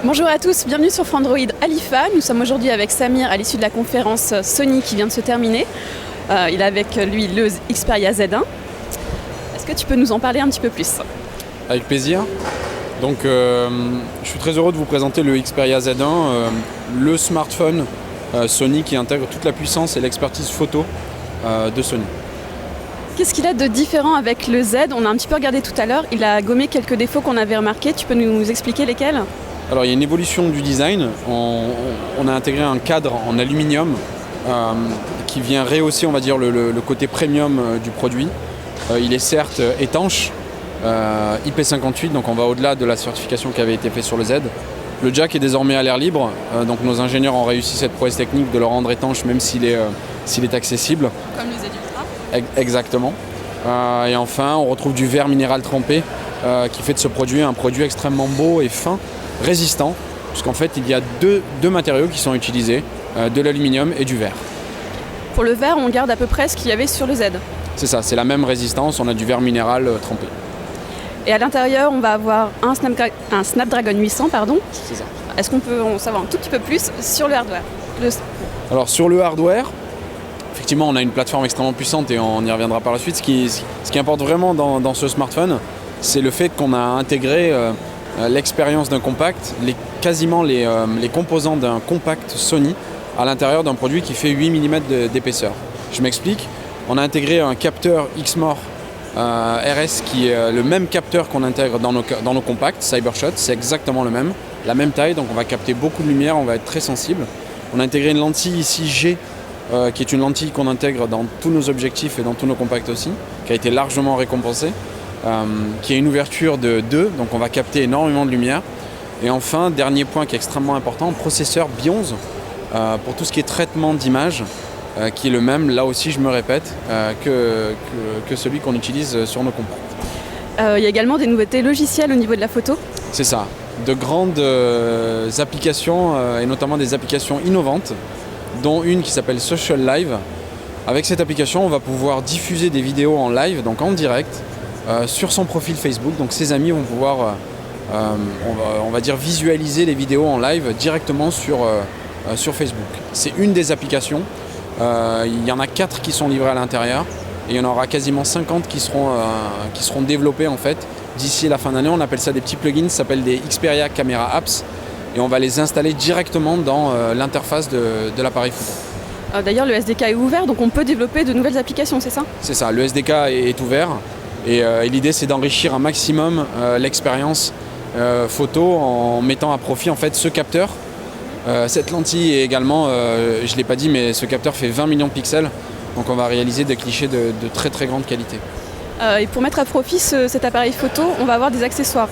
Bonjour à tous, bienvenue sur Frandroid à l'IFA. Nous sommes aujourd'hui avec Samir à l'issue de la conférence Sony qui vient de se terminer. Il a avec lui le Xperia Z1. Est-ce que tu peux nous en parler un petit peu plus ? Avec plaisir. Donc, je suis très heureux de vous présenter le Xperia Z1, le smartphone Sony qui intègre toute la puissance et l'expertise photo de Sony. Qu'est-ce qu'il a de différent avec le Z ? On a un petit peu regardé tout à l'heure, il a gommé quelques défauts qu'on avait remarqués. Tu peux nous expliquer lesquels ? Alors, il y a une évolution du design. On a intégré un cadre en aluminium qui vient rehausser, on va dire, le côté premium du produit. Il est certes étanche, IP58, donc on va au-delà de la certification qui avait été faite sur le Z. Le jack est désormais à l'air libre, donc nos ingénieurs ont réussi cette prouesse technique de le rendre étanche même s'il est accessible. Comme le Z Ultra. Exactement. Et enfin, on retrouve du verre minéral trempé qui fait de ce produit un produit extrêmement beau et fin, résistant, puisqu'en fait il y a deux matériaux qui sont utilisés, de l'aluminium et du verre. Pour le verre, on garde à peu près ce qu'il y avait sur le Z. C'est ça, c'est la même résistance, on a du verre minéral trempé. Et à l'intérieur, on va avoir un Snapdragon 800, pardon. C'est ça. Est-ce qu'on peut en savoir un tout petit peu plus sur le hardware ? Alors sur le hardware, effectivement on a une plateforme extrêmement puissante et on y reviendra par la suite. Ce qui importe vraiment dans ce smartphone, c'est le fait qu'on a intégré l'expérience d'un compact, quasiment les composants d'un compact Sony à l'intérieur d'un produit qui fait 8 mm d'épaisseur. Je m'explique, on a intégré un capteur Exmor RS qui est le même capteur qu'on intègre dans nos compacts, Cybershot, c'est exactement le même, la même taille, donc on va capter beaucoup de lumière, on va être très sensible. On a intégré une lentille ici G, qui est une lentille qu'on intègre dans tous nos objectifs et dans tous nos compacts aussi, qui a été largement récompensée. Qui a une ouverture de 2, donc on va capter énormément de lumière. Et enfin, dernier point qui est extrêmement important, processeur Bi11 pour tout ce qui est traitement d'image, qui est le même, là aussi je me répète, que celui qu'on utilise sur nos compacts. Il y a également des nouveautés logicielles au niveau de la photo. C'est ça, de grandes applications et notamment des applications innovantes, dont une qui s'appelle Social Live. Avec cette application, on va pouvoir diffuser des vidéos en live, donc en direct, sur son profil Facebook, donc ses amis vont pouvoir on va dire visualiser les vidéos en live directement sur Facebook. C'est une des applications, il y en a 4 qui sont livrées à l'intérieur et il y en aura quasiment 50 qui seront développées en fait d'ici la fin d'année. On appelle ça des petits plugins, ça s'appelle des Xperia Camera Apps et on va les installer directement dans l'interface de l'appareil photo. D'ailleurs le SDK est ouvert, donc on peut développer de nouvelles applications, c'est ça ? C'est ça, le SDK est ouvert. Et l'idée c'est d'enrichir un maximum l'expérience photo en mettant à profit en fait ce capteur. Cette lentille est également, je ne l'ai pas dit, mais ce capteur fait 20 millions de pixels. Donc on va réaliser des clichés de très très grande qualité. Et pour mettre à profit cet appareil photo, on va avoir des accessoires.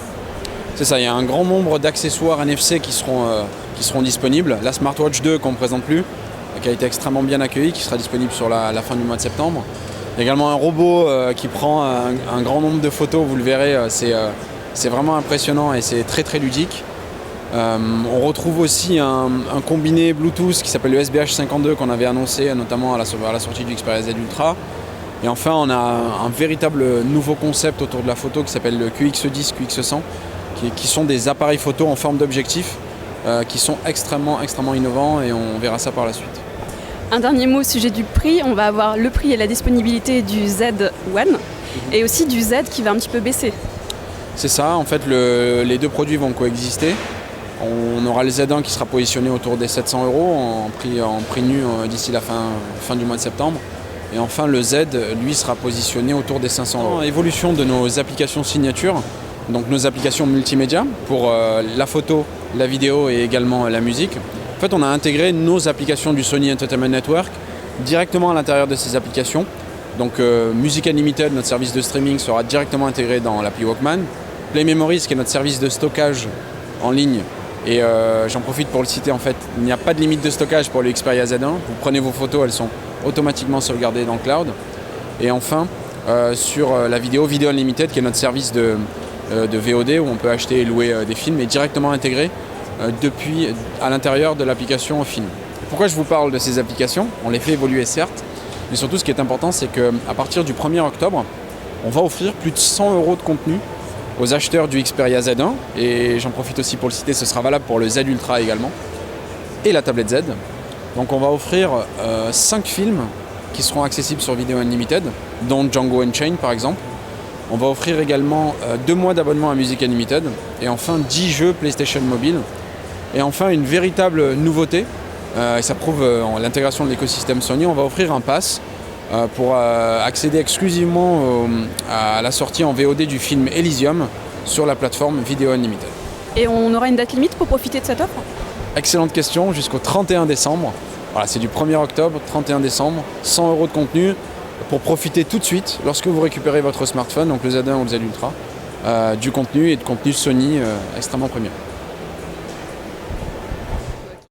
C'est ça, il y a un grand nombre d'accessoires NFC qui seront disponibles. La Smartwatch 2 qu'on ne présente plus, qui a été extrêmement bien accueillie, qui sera disponible sur la fin du mois de septembre. Il y a également un robot qui prend un grand nombre de photos, vous le verrez, c'est vraiment impressionnant et c'est très très ludique. On retrouve aussi un combiné Bluetooth qui s'appelle le SBH52 qu'on avait annoncé notamment à la sortie du Xperia Z Ultra. Et enfin on a un véritable nouveau concept autour de la photo qui s'appelle le QX10, QX100, qui sont des appareils photo en forme d'objectif qui sont extrêmement innovants et on verra ça par la suite. Un dernier mot au sujet du prix, on va avoir le prix et la disponibilité du Z1 et aussi du Z qui va un petit peu baisser. C'est ça, en fait les deux produits vont coexister. On aura le Z1 qui sera positionné autour des 700 € en prix nu d'ici la fin du mois de septembre. Et enfin le Z, lui, sera positionné autour des 500 €. Évolution de nos applications signature, donc nos applications multimédia pour la photo, la vidéo et également la musique. En fait, on a intégré nos applications du Sony Entertainment Network directement à l'intérieur de ces applications. Donc Music Unlimited, notre service de streaming, sera directement intégré dans l'appli Walkman. Play Memories, qui est notre service de stockage en ligne. Et j'en profite pour le citer, en fait, il n'y a pas de limite de stockage pour le Xperia Z1. Vous prenez vos photos, elles sont automatiquement sauvegardées dans le cloud. Et enfin, sur la Video Unlimited, qui est notre service de VOD, où on peut acheter et louer des films, est directement intégré depuis à l'intérieur de l'application film. pourquoi je vous parle de ces applications? On les fait évoluer certes, mais surtout ce qui est important, c'est qu'à partir du 1er octobre, on va offrir plus de 100 € de contenu aux acheteurs du Xperia Z1, et j'en profite aussi pour le citer, ce sera valable pour le Z Ultra également, et la tablette Z. Donc on va offrir 5 films qui seront accessibles sur Video Unlimited, dont Django Unchained par exemple. On va offrir également 2 mois d'abonnement à Music Unlimited, et enfin 10 jeux PlayStation Mobile. Et enfin une véritable nouveauté, et ça prouve l'intégration de l'écosystème Sony, on va offrir un pass pour accéder exclusivement à la sortie en VOD du film Elysium sur la plateforme Video Unlimited. Et on aura une date limite pour profiter de cette offre? Excellente question, jusqu'au 31 décembre. Voilà, c'est du 1er octobre, 31 décembre, 100 € de contenu pour profiter tout de suite, lorsque vous récupérez votre smartphone, donc le Z1 ou le Z Ultra, du contenu et de contenu Sony extrêmement premium.